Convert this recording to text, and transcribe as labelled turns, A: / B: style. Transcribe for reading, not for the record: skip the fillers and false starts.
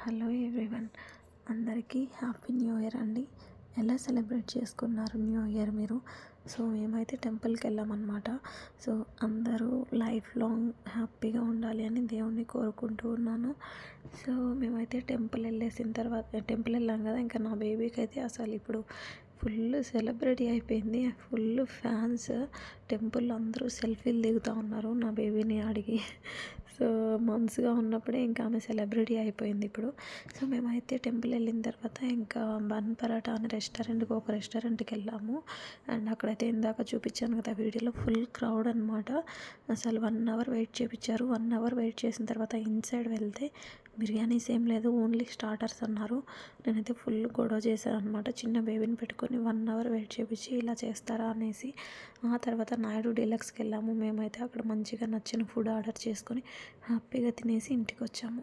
A: Hello everyone, అందరికీ happy new year అండి. ఎలా సెలబ్రేట్ చేసుకున్నారు న్యూ ఇయర్ మీరు? సో మేమైతే టెంపుల్కి వెళ్ళామన్నమాట. సో అందరూ లైఫ్ లాంగ్ హ్యాపీగా ఉండాలి అని దేవుణ్ణి కోరుకుంటూ ఉన్నాను. సో మేమైతే టెంపుల్ వెళ్ళాం కదా, ఇంకా నా బేబీకి అయితే అసలు ఇప్పుడు ఫుల్ సెలబ్రిటీ అయిపోయింది. Full fans. టెంపుల్లో అందరూ సెల్ఫీలు దిగుతూ ఉన్నారు నా బేబీని అడిగి. సో మంత్స్గా ఉన్నప్పుడే ఇంకా ఆమె సెలబ్రిటీ అయిపోయింది ఇప్పుడు. సో మేమైతే టెంపుల్ వెళ్ళిన తర్వాత ఇంకా బన్ పరాటా అనే ఒక రెస్టారెంట్కి వెళ్ళాము. అండ్ అక్కడైతే ఇందాక చూపించాను కదా వీడియోలో, ఫుల్ క్రౌడ్ అనమాట. అసలు 1 అవర్ వెయిట్ చేయించారు. 1 అవర్ వెయిట్ చేసిన తర్వాత ఇన్సైడ్ వెళ్తే బిర్యానీస్ ఏం లేదు, ఓన్లీ స్టార్టర్స్ అన్నారు. నేనైతే ఫుల్ గొడవ చేశాను అనమాట, చిన్న బేబీని పెట్టుకొని 1 అవర్ వెయిట్ చేయించి ఇలా చేస్తారా అనేసి. ఆ తర్వాత నాయుడు డీలక్స్కి వెళ్ళాము. మేమైతే అక్కడ మంచిగా నచ్చిన ఫుడ్ ఆర్డర్ చేసుకొని హ్యాపీగా తినేసి ఇంటికి వచ్చాము.